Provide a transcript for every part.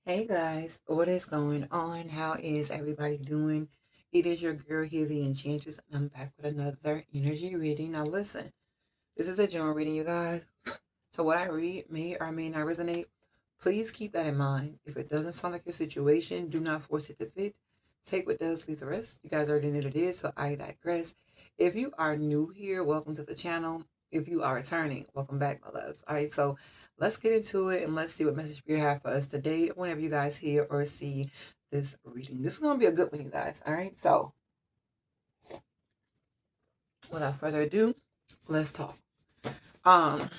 Hey guys, what is going on? How is everybody doing? It is your girl here, the Enchantress, and I'm back with another energy reading. Now, listen, this is a general reading, you guys. So, what I read may or may not resonate. Please keep that in mind. If it doesn't sound like your situation, do not force it to fit. Take what does, leave the rest. You guys already know what it is, so I digress. If you are new here, welcome to the channel. If you are returning, welcome back, my loves. All right, so let's get into it and let's see what message Spirit have for us today. Whenever you guys hear or see this reading, this is gonna be a good one, you guys. All right, so without further ado, let's talk. Um,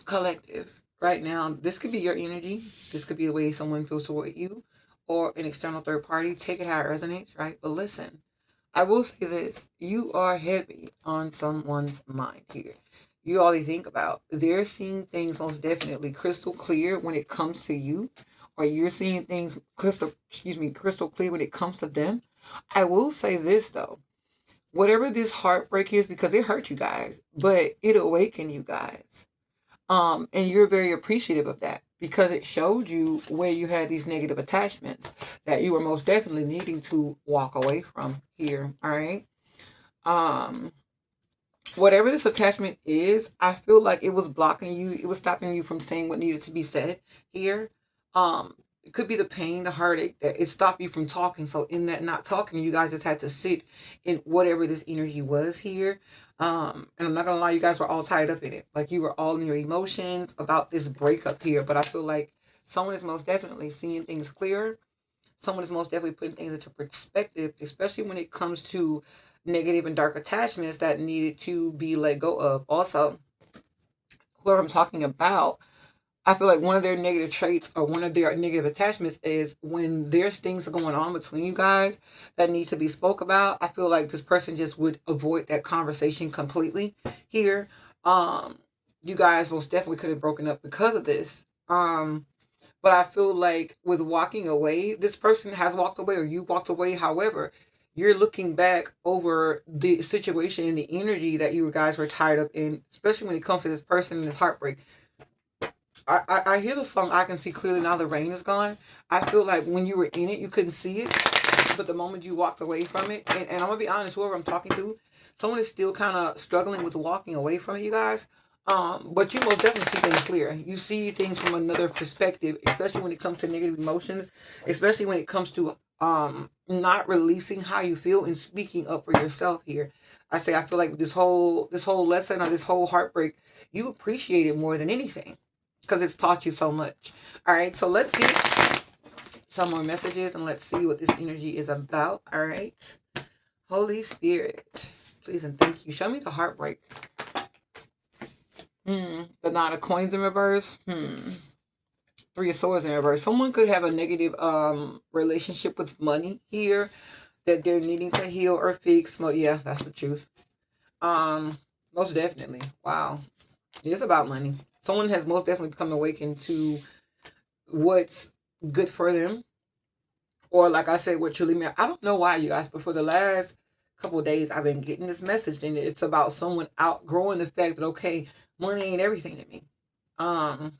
Collective. Right now, this could be your energy. This could be the way someone feels toward you, or an external third party. Take it how it resonates, right? But listen, I will say this: you are heavy on someone's mind here. You all they think about. They're seeing things most definitely crystal clear when it comes to you, or you're seeing things crystal clear when it comes to them. I will say this though: whatever this heartbreak is, because it hurt you guys, but it awakened you guys. And you're very appreciative of that because it showed you where you had these negative attachments that you were most definitely needing to walk away from here. All right. Um, Whatever this attachment is, I feel like it was blocking you. It was stopping you from saying what needed to be said here. It could be the pain, the heartache that it stopped you from talking. So in that not talking, you guys just had to sit in whatever this energy was here. And I'm not gonna lie, you guys were all tied up in it. Like you were all in your emotions about this breakup here. But I feel like someone is most definitely seeing things clearer. Someone is most definitely putting things into perspective, especially when it comes to negative and dark attachments that needed to be let go of. Also, whoever I'm talking about, I feel like one of their negative traits or one of their negative attachments is when there's things going on between you guys that needs to be spoke about. I feel like this person just would avoid that conversation completely here. Um, you guys most definitely could have broken up because of this. But I feel like with walking away, this person has walked away or you walked away. However, you're looking back over the situation and the energy that you guys were tied up in, especially when it comes to this person and this heartbreak. I hear the song I Can See Clearly Now the Rain Is Gone. I feel like when you were in it, you couldn't see it. But the moment you walked away from it, and I'm going to be honest, whoever I'm talking to, someone is still kind of struggling with walking away from it, you guys. But you most definitely see things clear. You see things from another perspective, especially when it comes to negative emotions, especially when it comes to not releasing how you feel and speaking up for yourself here. I feel like this whole lesson or this whole heartbreak, you appreciate it more than anything because it's taught you so much. All right, so let's get some more messages and let's see what this energy is about. All right, Holy Spirit, please and thank you. Show me the heartbreak. The Nine of Coins in reverse. Three of Swords in reverse. Someone could have a negative relationship with money here that they're needing to heal or fix. Well, yeah, that's the truth. Most definitely. Wow. It's about money. Someone has most definitely become awakened to what's good for them. Or like I said, what truly meant. I don't know why, you guys, but for the last couple of days I've been getting this message and it's about someone outgrowing the fact that okay, money ain't everything to me. Um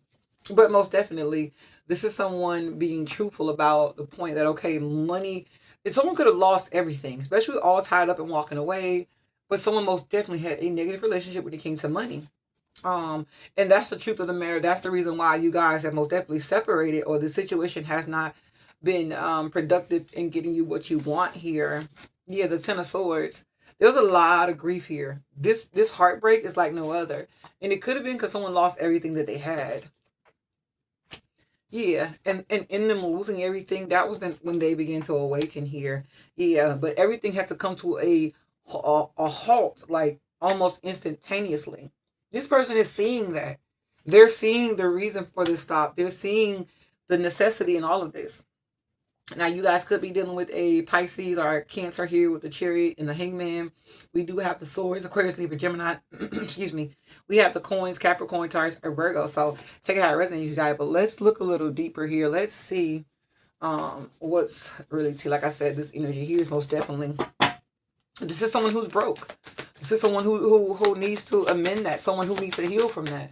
but most definitely this is someone being truthful about the point that okay, money, if someone could have lost everything, especially all tied up and walking away, but someone most definitely had a negative relationship when it came to money. um and that's the truth of the matter. That's the reason why you guys have most definitely separated, or the situation has not been productive in getting you what you want here. Yeah, the Ten of Swords, there's a lot of grief here. This heartbreak is like no other, and it could have been because someone lost everything that they had. Yeah, and in them losing everything, that was when they began to awaken here. Yeah, but everything had to come to a halt, like almost instantaneously. This person is seeing that. They're seeing the reason for this stop. They're seeing the necessity in all of this. Now, you guys could be dealing with a Pisces or a Cancer here with the Chariot and the Hangman. We do have the Swords, Aquarius, Libra, Gemini. Excuse me. We have the Coins, Capricorn, Taurus, or Virgo. So take it how it resonates, you guys. But let's look a little deeper here. Let's see what's really like I said, this energy here is most definitely. This is someone who's broke. This is someone who needs to amend that. Someone who needs to heal from that.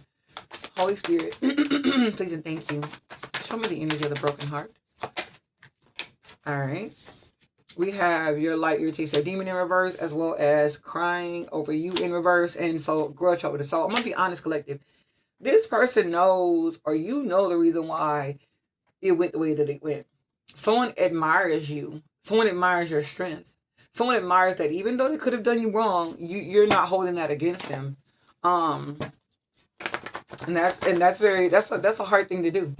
Holy Spirit, please and thank you. show me the energy of the broken heart. All right. We have your light, irritation, your demon in reverse, as well as crying over you in reverse. And so grudge over the soul. I'm going to be honest, collective. This person knows, or you know, the reason why it went the way that it went. Someone admires you. Someone admires your strength. Someone admires that even though they could have done you wrong, you're not holding that against them. And that's a hard thing to do.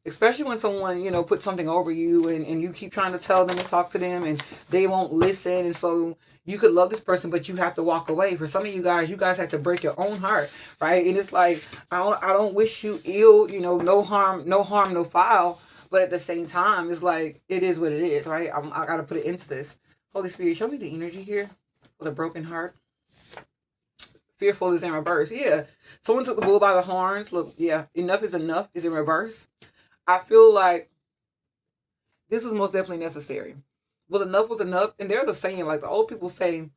Especially when someone, you know, puts something over you and you keep trying to tell them and talk to them and they won't listen. And so you could love this person, but you have to walk away. For some of you guys have to break your own heart, right? And it's like, I don't wish you ill, you know, no harm, no foul. But at the same time, it's like, it is what it is, right? I got to put it into this. Holy Spirit, show me the energy here for the broken heart. Fearful is in reverse. Yeah. Someone took the bull by the horns. Look, yeah, enough is enough is in reverse. I feel like this was most definitely necessary. Well, enough was enough. And they're the saying, like the old people say,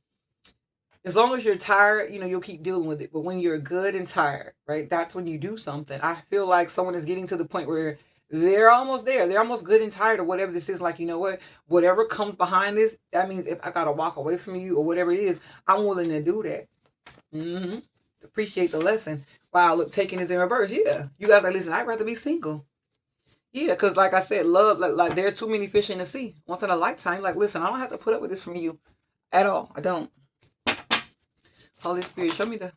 as long as you're tired, you know, you'll keep dealing with it. But when you're good and tired, right, that's when you do something. I feel like someone is getting to the point where they're almost there. They're almost good and tired of whatever this is. Like, you know what? Whatever comes behind this, that means if I got to walk away from you or whatever it is, I'm willing to do that. Appreciate the lesson. Wow, look, taking is in reverse. Yeah. You guys are like, listen, I'd rather be single. Yeah, because like I said, love, like there's too many fish in the sea. Once in a lifetime, like, listen, I don't have to put up with this from you at all. I don't. Holy Spirit, show me the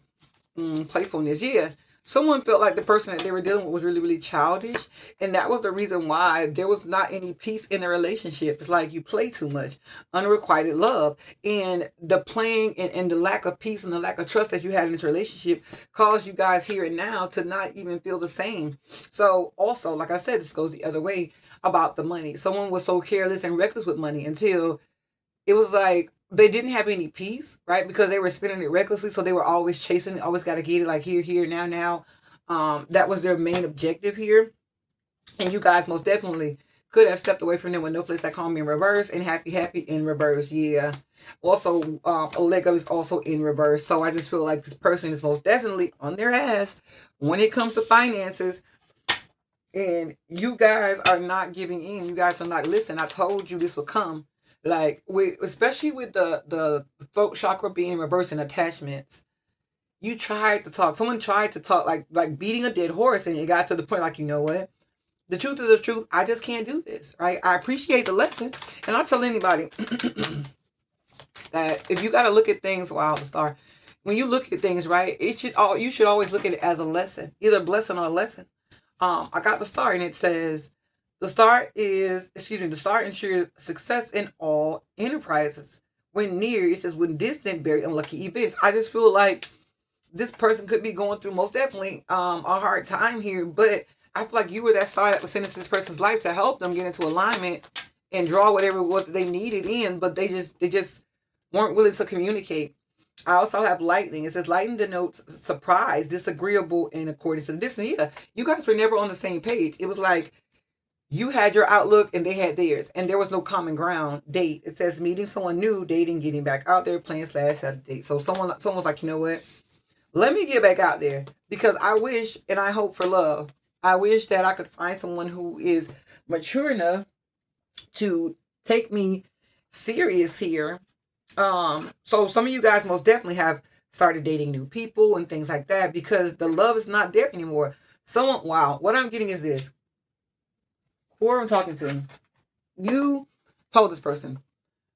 playfulness. Yeah. Someone felt like the person that they were dealing with was really, really childish. And that was the reason why there was not any peace in the relationship. It's like you play too much. Unrequited love. And the playing and the lack of peace and the lack of trust that you had in this relationship caused you guys here and now to not even feel the same. So also, like I said, this goes the other way about the money. Someone was so careless and reckless with money until it was like, they didn't have any peace, right? Because they were spending it recklessly. So they were always chasing it, always got to get it like here, now. That was their main objective here. And you guys most definitely could have stepped away from them with no place like home in reverse and happy in reverse. Yeah. Also, Lego is also in reverse. So I just feel like this person is most definitely on their ass when it comes to finances. And you guys are not giving in. You guys are not, listen, I told you this would come. Like, especially with the throat chakra being in reverse and attachments, you tried to talk. Someone tried to talk like beating a dead horse, and it got to the point like, you know what? The truth is the truth. I just can't do this, right? I appreciate the lesson, and I'll tell anybody that if you got to look at things, wow, the star. When you look at things, right, you should always look at it as a lesson, either a blessing or a lesson. I got the star, and it says, the star ensures success in all enterprises. When near, it says, when distant, very unlucky events. I just feel like this person could be going through most definitely a hard time here, but I feel like you were that star that was sent into this person's life to help them get into alignment and draw what they needed in, but they just weren't willing to communicate. I also have lightning. It says lightning denotes surprise, disagreeable, in accordance to the distance. Yeah, you guys were never on the same page. It was like, you had your outlook and they had theirs, and there was no common ground. Date. It says meeting someone new, dating, getting back out there, plan / set a date. So someone's like, you know what? Let me get back out there because I wish and I hope for love. I wish that I could find someone who is mature enough to take me serious here. So some of you guys most definitely have started dating new people and things like that because the love is not there anymore. Wow, what I'm getting is this. Whoever I'm talking to, you told this person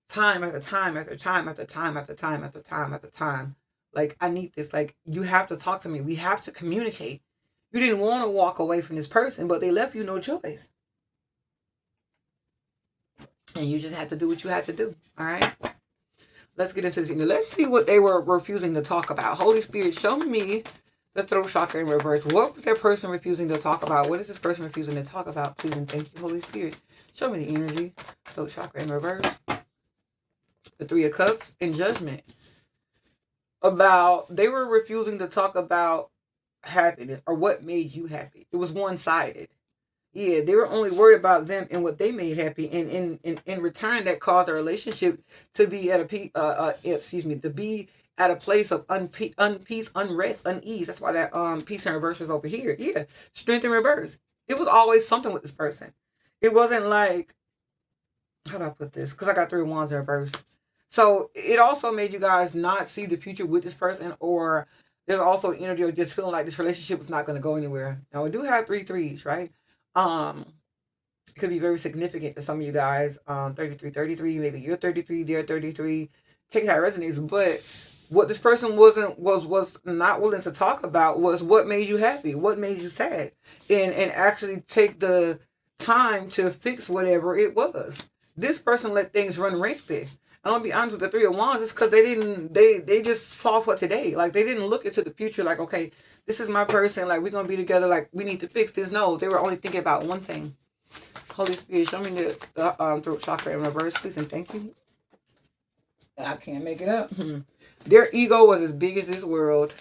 time after time after time after time after time after time after time, like, I need this. Like, you have to talk to me. We have to communicate. You didn't want to walk away from this person, but they left you no choice. And you just had to do what you had to do. All right. Let's get into this. Let's see what they were refusing to talk about. Holy Spirit, show me the throat chakra in reverse. What was that person refusing to talk about? What is this person refusing to talk about? Please and thank you, Holy Spirit. Show me the energy. Throat chakra in reverse. The Three of Cups and Judgment. They were refusing to talk about happiness or what made you happy. It was one-sided. Yeah, they were only worried about them and what they made happy. And in return, that caused a relationship to be at a place of unpeace, unrest, unease. That's why that peace in reverse was over here. Yeah, strength in reverse. It was always something with this person. It wasn't like, how do I put this? Because I got 3 of Wands in reverse. So it also made you guys not see the future with this person, or there's also energy of just feeling like this relationship is not going to go anywhere. Now we do have 3 3s, right? Um, it could be very significant to some of you guys. 33, maybe you're 33, they're 33. Take how it resonates. But what this person was not willing to talk about was what made you happy, what made you sad, and actually take the time to fix whatever it was. This person let things run rampant. I'm gonna be honest with the 3 of Wands. It's because they just saw for today. Like they didn't look into the future. Like, okay, this is my person. Like we're gonna be together. Like we need to fix this. No, they were only thinking about one thing. Holy Spirit, show me the throat chakra in reverse, please, and thank you. I can't make it up. Their ego was as big as this world,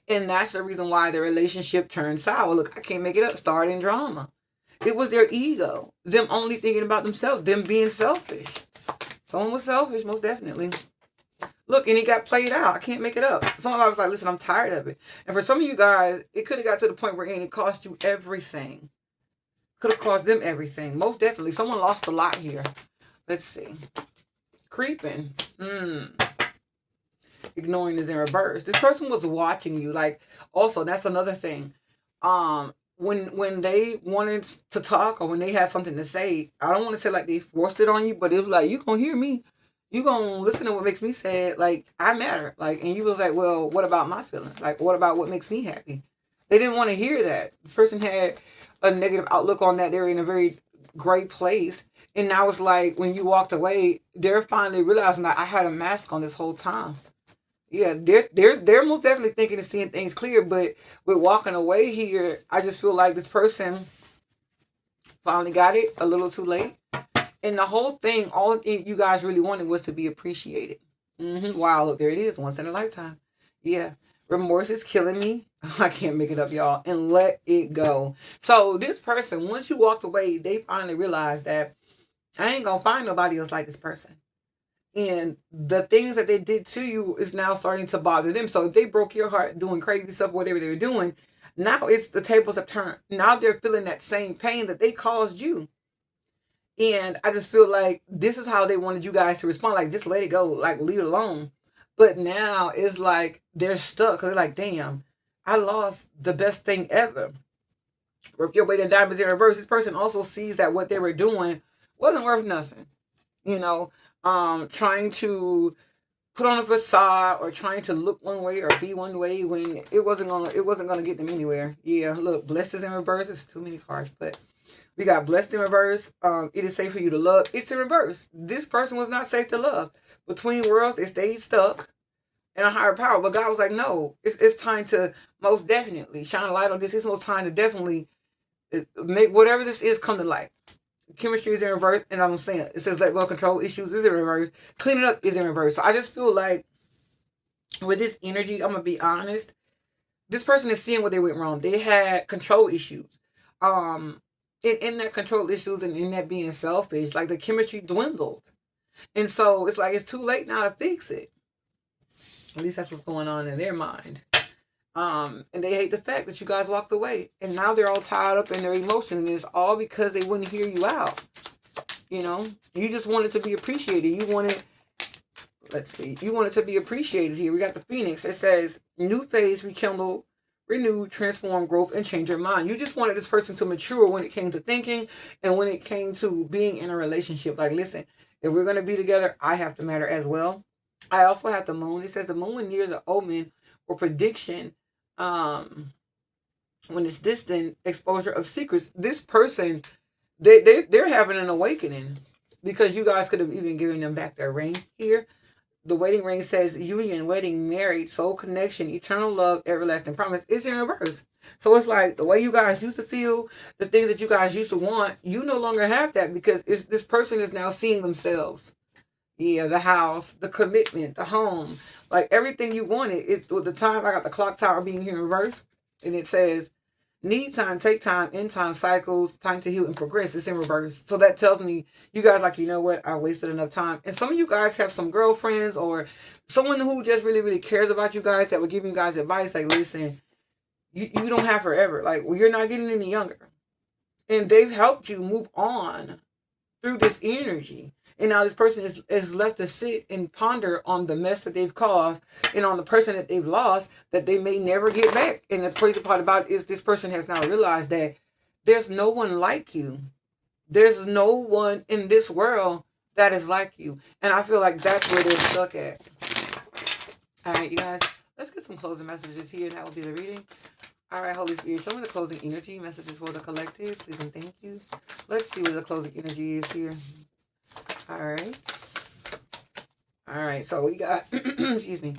and that's the reason why their relationship turned sour. Look, I can't make it up. Starting drama. It was their ego, them only thinking about themselves, them being selfish. Someone was selfish, most definitely. Look, and it got played out. I can't make it up. Someone was like, listen, I'm tired of it. And for some of you guys, it could have got to the point where it cost you everything. Could have cost them everything. Most definitely. Someone lost a lot here. Let's see. Creeping. Ignoring is in reverse. This person was watching you. Like, also, that's another thing. When they wanted to talk or when they had something to say, I don't want to say like they forced it on you, but it was like, you gonna hear me. You gonna listen to what makes me sad. Like, I matter. Like, and you was like, well, what about my feelings? Like, what about what makes me happy? They didn't want to hear that. This person had a negative outlook on that. They're in a very great place. And now it's like when you walked away, they're finally realizing that I had a mask on this whole time. Yeah, they're most definitely thinking and seeing things clear, but with walking away here, I just feel like this person finally got it a little too late. And the whole thing, all you guys really wanted was to be appreciated. Wow, look, there it is, once in a lifetime. Yeah. Remorse is killing me. I can't make it up, y'all. And let it go. So this person, once you walked away, they finally realized that I ain't gonna find nobody else like this person. And the things that they did to you is now starting to bother them. So if they broke your heart doing crazy stuff, whatever they were doing, now it's the tables have turned. Now they're feeling that same pain that they caused you. And I just feel like this is how they wanted you guys to respond. Like, just let it go. Like, leave it alone. But now it's like they're stuck. They're like, damn, I lost the best thing ever. Work your way to diamonds in reverse. This person also sees that what they were doing wasn't worth nothing. You know, trying to put on a facade or trying to look one way or be one way when it wasn't gonna get them anywhere. Yeah, look, blessed is in reverse. It's too many cards, but we got blessed in reverse. It is safe for you to love. It's in reverse. This person was not safe to love. Between worlds, they stayed stuck in a higher power. But God was like, no, it's time to most definitely shine a light on this. It's most time to definitely make whatever this is come to light. Chemistry is in reverse, and I'm saying it says let well control issues is in reverse. Cleaning up is in reverse. So I just feel like with this energy, I'm gonna be honest. This person is seeing what they went wrong. They had control issues. In that control issues and in that being selfish, like the chemistry dwindled. And so it's like it's too late now to fix it. At least that's what's going on in their mind. And they hate the fact that you guys walked away. And now they're all tied up in their emotions. And it's all because they wouldn't hear you out. You know? You just wanted to be appreciated. You wanted, let's see, you wanted to be appreciated here. We got the Phoenix. It says, new phase, rekindle, renew, transform, growth, and change your mind. You just wanted this person to mature when it came to thinking and when it came to being in a relationship. Like, listen, if we're going to be together, I have to matter as well. I also have the moon. It says the moon near the omen or prediction when it's distant exposure of secrets. This person, they're having an awakening because you guys could have even given them back their ring here. The wedding ring says union, wedding, married, soul connection, eternal love, everlasting promise. It's in reverse. So it's like the way you guys used to feel, the things that you guys used to want, you no longer have that because this person is now seeing themselves. Yeah, the house, the commitment, the home, like everything you wanted. It with the time I got the clock tower being here in reverse, and it says need time, take time, end time cycles, time to heal and progress. It's in reverse. So that tells me you guys like, you know what, I wasted enough time. And some of you guys have some girlfriends or someone who just really, really cares about you guys that would give you guys advice like, listen, you don't have forever. Like, well, you're not getting any younger. And they've helped you move on through this energy. And now this person is left to sit and ponder on the mess that they've caused and on the person that they've lost that they may never get back. And the crazy part about it is this person has now realized that there's no one like you. There's no one in this world that is like you. And I feel like that's where they're stuck at. All right, you guys, let's get some closing messages here. That will be the reading. All right, Holy Spirit, show me the closing energy messages for the collective. Please and thank you. Let's see what the closing energy is here. All right. All right, so we got, excuse me,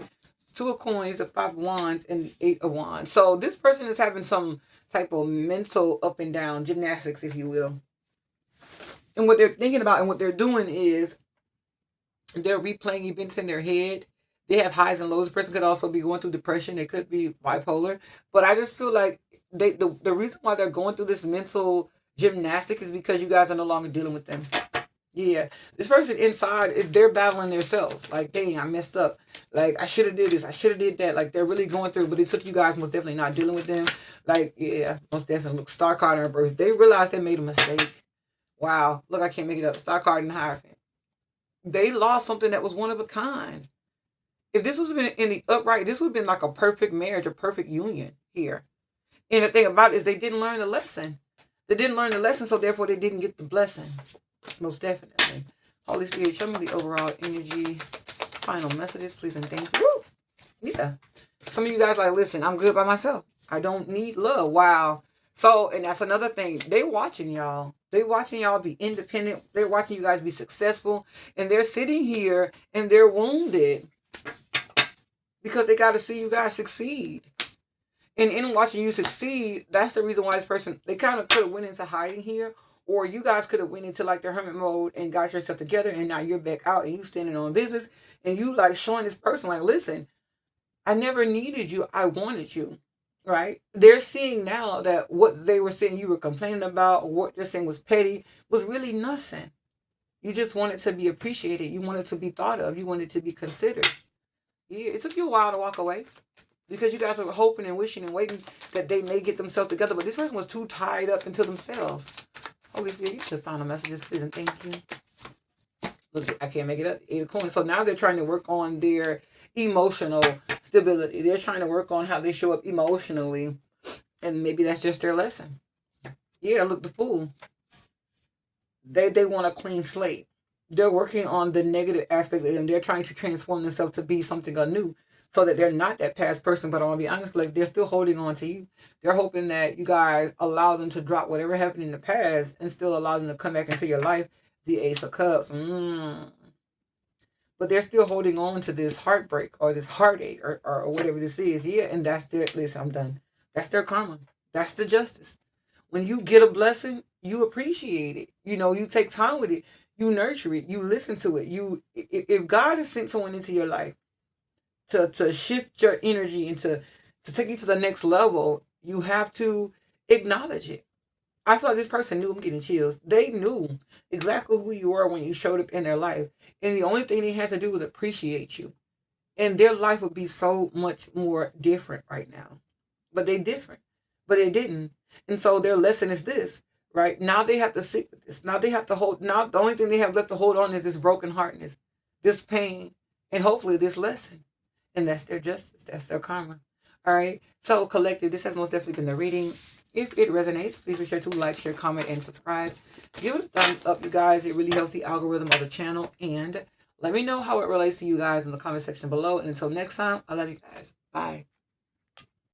2 of coins, the 5 of wands, and the 8 of wands. So this person is having some type of mental up and down gymnastics, if you will. And what they're thinking about and what they're doing is they're replaying events in their head. They have highs and lows. The person could also be going through depression. They could be bipolar. But I just feel like the reason why they're going through this mental gymnastic is because you guys are no longer dealing with them. Yeah. This person inside, they're battling themselves. Like, dang, I messed up. Like, I should have did this. I should have did that. Like, they're really going through, but it took you guys most definitely not dealing with them. Like, yeah, most definitely. Look, Star card in reverse. They realized they made a mistake. Wow. Look, I can't make it up. Star card in the Hierophant. They lost something that was one of a kind. If this was been in the upright, this would have been like a perfect marriage, a perfect union here. And the thing about it is they didn't learn the lesson. They didn't learn the lesson, so therefore they didn't get the blessing. Most definitely. Holy Spirit, show me the overall energy. Final messages, please and thank you. Woo! Yeah. Some of you guys like, listen, I'm good by myself. I don't need love. Wow. So, and that's another thing. They watching y'all. They watching y'all be independent. They're watching you guys be successful. And they're sitting here and they're wounded because they got to see you guys succeed. And in watching you succeed, that's the reason why this person, they kind of could have went into hiding here. Or you guys could have went into like the hermit mode and got yourself together. And now you're back out and you standing on business. And you like showing this person like, listen, I never needed you. I wanted you. Right? They're seeing now that what they were saying you were complaining about, or what they're saying was petty, was really nothing. You just wanted to be appreciated. You wanted to be thought of. You wanted to be considered. Yeah, it took you a while to walk away because you guys were hoping and wishing and waiting that they may get themselves together. But this person was too tied up into themselves. Holy Spirit, you should final messages, please, and thank you. Look, I can't make it up. 8 of coins. So now they're trying to work on their emotional stability. They're trying to work on how they show up emotionally. And maybe that's just their lesson. Yeah, look, the Fool. They want a clean slate. They're working on the negative aspect of them. They're trying to transform themselves to be something anew so that they're not that past person. But I want to be honest, like they're still holding on to you. They're hoping that you guys allow them to drop whatever happened in the past and still allow them to come back into your life. The Ace of Cups. But they're still holding on to this heartbreak or this heartache or whatever this is. Yeah, and that's their, listen, I'm done. That's their karma. That's the justice. When you get a blessing, you appreciate it. You know, you take time with it. You nurture it. You listen to it. If God has sent someone into your life to shift your energy and to take you to the next level, you have to acknowledge it. I feel like this person knew, I'm getting chills. They knew exactly who you were when you showed up in their life. And the only thing they had to do was appreciate you. And their life would be so much more different right now. But they different. But they didn't. And so their lesson is this, right? Now they have to sit with this. Now they have to hold, now the only thing they have left to hold on is this broken heartness, this pain, and hopefully this lesson. And that's their justice. That's their karma. All right. So collective, this has most definitely been the reading. If it resonates, please be sure to like, share, comment, and subscribe. Give it a thumbs up, you guys. It really helps the algorithm of the channel. And let me know how it relates to you guys in the comment section below. And until next time, I love you guys. Bye.